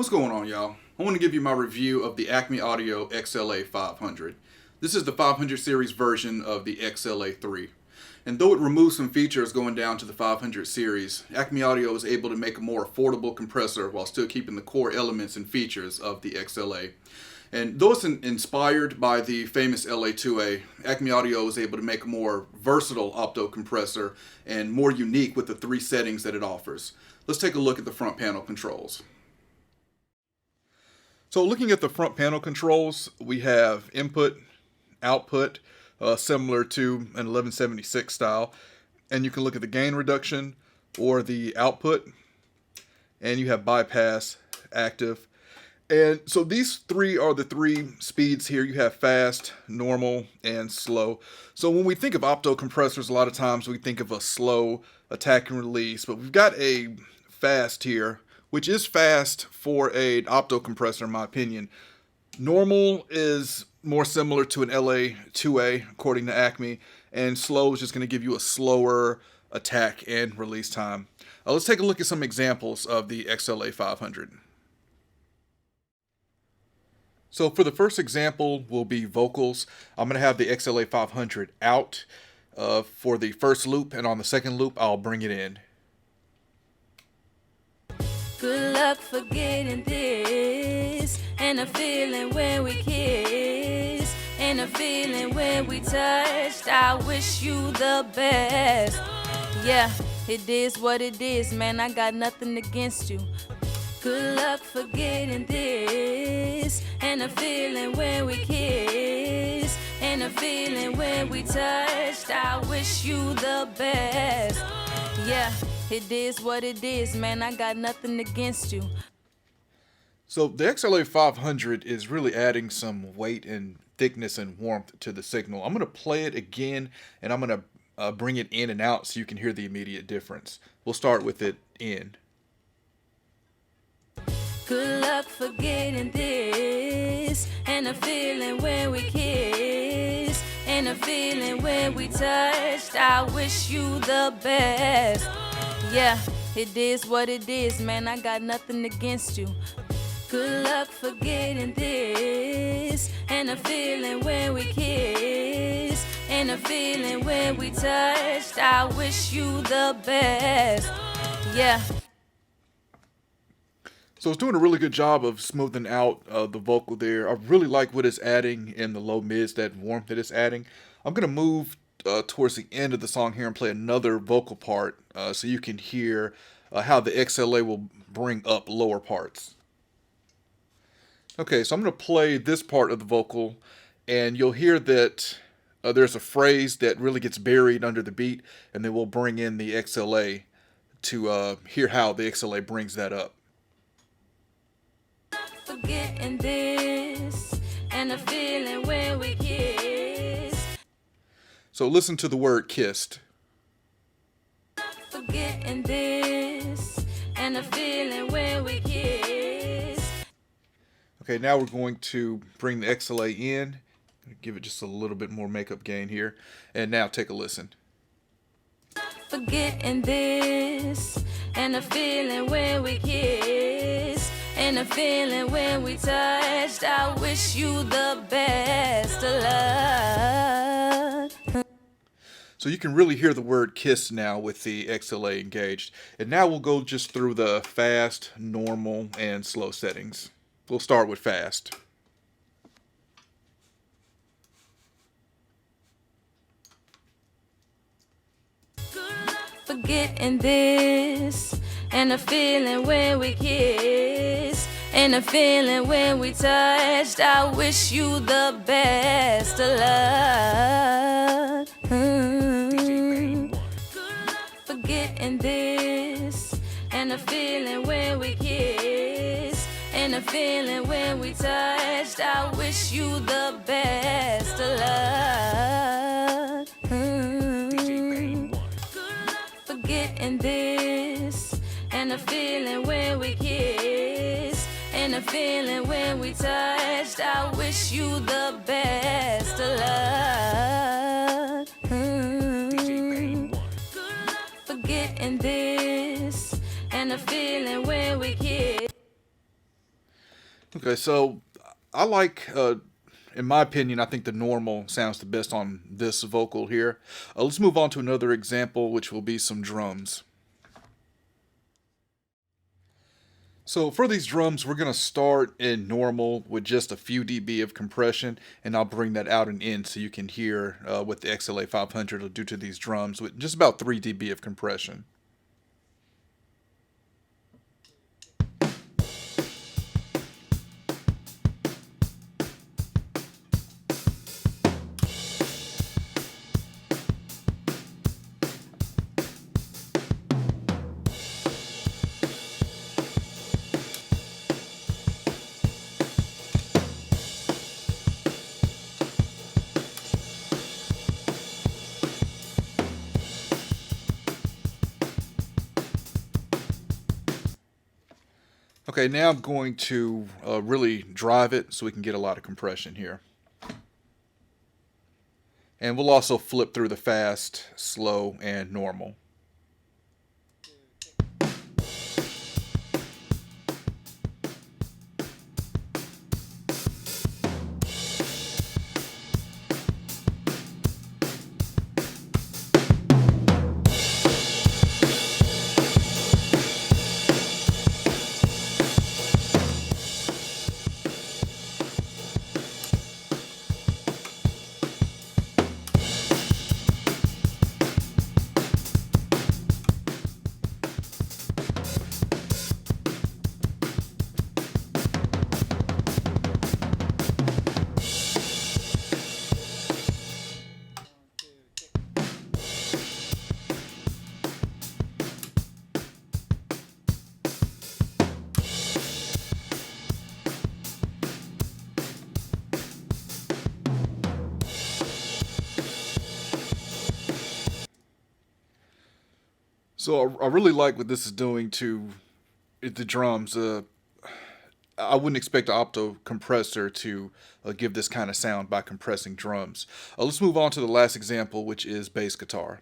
What's going on, y'all? I want to give you my review of the Acme Audio XLA 500. This is the 500 series version of the XLA 3. And though it removes some features going down to the 500 series, Acme Audio was able to make a more affordable compressor while still keeping the core elements and features of the XLA. And though it's inspired by the famous LA2A, Acme Audio was able to make a more versatile opto compressor and more unique with the three settings that it offers. Let's take a look at the front panel controls. So looking at the front panel controls, we have input, output, similar to an 1176 style. And you can look at the gain reduction or the output. And you have bypass, active. And so these three are the three speeds here. You have fast, normal, and slow. So when we think of opto compressors, a lot of times we think of a slow attack and release. But we've got a fast here, which is fast for an opto compressor in my opinion. Normal is more similar to an LA2A according to Acme, and slow is just going to give you a slower attack and release time. Let's take a look at some examples of the XLA 500. So for the first example will be vocals. I'm going to have the XLA 500 out for the first loop, and on the second loop I'll bring it in. Good luck forgetting this, and a feeling when we kiss, and a feeling when we touched. I wish you the best. Yeah, it is what it is, man. I got nothing against you. Good luck forgetting this, and a feeling when we kiss, and a feeling when we touched. I wish you the best. Yeah, it is what it is, man. I got nothing against you. So the XLA 500 is really adding some weight and thickness and warmth to the signal. I'm going to play it again, and I'm going to bring it in and out so you can hear the immediate difference. We'll start with it in. Good luck forgetting this, and a feeling when we kiss, and a feeling when we touched. I wish you the best. Yeah, it is what it is, man. I got nothing against you. Good luck forgetting this, and a feeling when we kiss, and a feeling when we touched. I wish you the best. Yeah. So it's doing a really good job of smoothing out the vocal there. I really like what it's adding in the low mids, that warmth that it's adding. I'm going to move towards the end of the song here and play another vocal part so you can hear how the XLA will bring up lower parts. Okay, so I'm going to play this part of the vocal, and you'll hear that there's a phrase that really gets buried under the beat, and then we'll bring in the XLA to hear how the XLA brings that up. Forgetting this, and a feeling when we kiss. So listen to the word kissed. Forgetting this, and a feeling when we kiss. Okay, now we're going to bring the XLA in, give it just a little bit more makeup gain here, and now take a listen. Forgetting this, and a feeling when we kiss, and a feeling when we touched. I wish you the best of luck. So you can really hear the word kiss now with the XLA engaged. And now we'll go just through the fast, normal, and slow settings. We'll start with fast. Forgetting this, and a feeling when we kiss, and a feeling when we touched. I wish you the best of luck. Forgetting this, and a feeling when we kiss, and a feeling when we touched. I wish you the best of luck. Forgetting this, and a feeling when we kiss, and a feeling when we touched. I wish you the best of luck. Forgetting this, and a feeling when we kiss. Okay, so I like, in my opinion, I think the normal sounds the best on this vocal here. Let's move on to another example, which will be some drums. So for these drums, we're going to start in normal with just a few dB of compression, and I'll bring that out and in so you can hear what the XLA 500 will do to these drums with just about 3 dB of compression. Okay, now I'm going to really drive it so we can get a lot of compression here. And we'll also flip through the fast, slow, and normal. So I really like what this is doing to the drums. I wouldn't expect an opto compressor to give this kind of sound by compressing drums. Let's move on to the last example, which is bass guitar.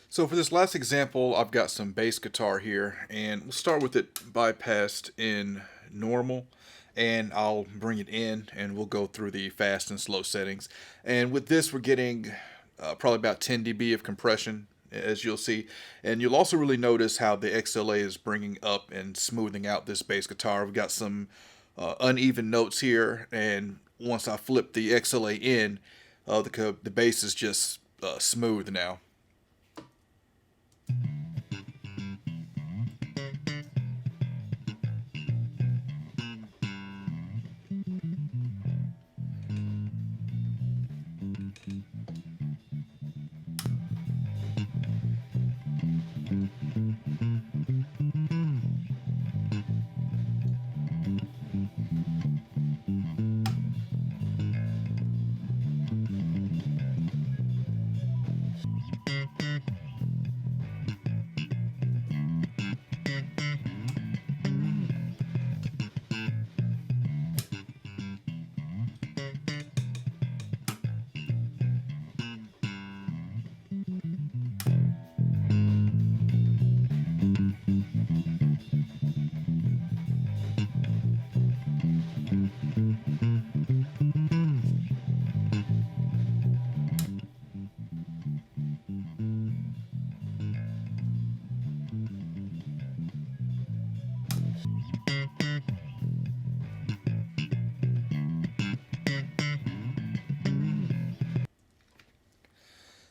So for this last example, I've got some bass guitar here, and we'll start with it bypassed in normal, and I'll bring it in, and we'll go through the fast and slow settings. And with this, we're getting probably about 10 dB of compression, as you'll see. And you'll also really notice how the XLA is bringing up and smoothing out this bass guitar. We've got some uneven notes here, and once I flip the XLA in, the bass is just smooth now.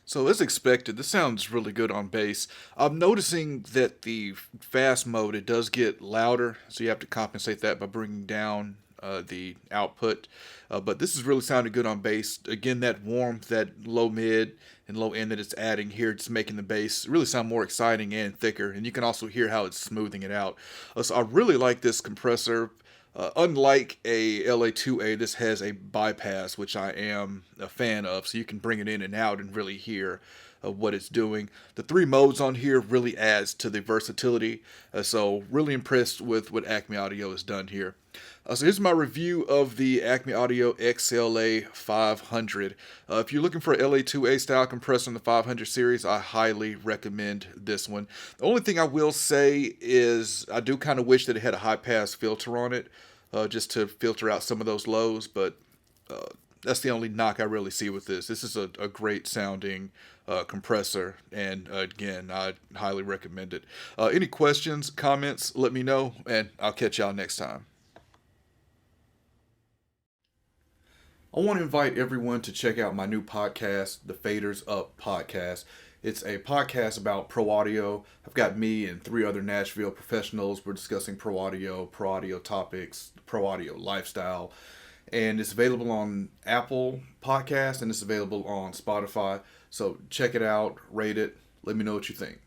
So as expected, this sounds really good on bass. I'm noticing that the fast mode, it does get louder, so you have to compensate that by bringing down the output. But this is really sounding good on bass. Again, that warmth, that low mid and low end that it's adding here, just making the bass really sound more exciting and thicker. And you can also hear how it's smoothing it out. So I really like this compressor. Unlike a LA2A, this has a bypass, which I am a fan of, so you can bring it in and out and really hear what it's doing. The 3 modes on here really adds to the versatility, so really impressed with what Acme Audio has done here. So here's my review of the Acme Audio XLA 500. If you're looking for a LA2A style compressor in the 500 series, I highly recommend this one. The only thing I will say is I do kind of wish that it had a high pass filter on it, just to filter out some of those lows, but that's the only knock I really see with this. This is a great sounding compressor, and again, I highly recommend it. Any questions, comments, let me know, and I'll catch y'all next time. I want to invite everyone to check out my new podcast, the Faders Up Podcast. It's a podcast about pro audio. I've got me and 3 other Nashville professionals. We're discussing pro audio topics, pro audio lifestyle. And it's available on Apple Podcasts and it's available on Spotify. So check it out, rate it, let me know what you think.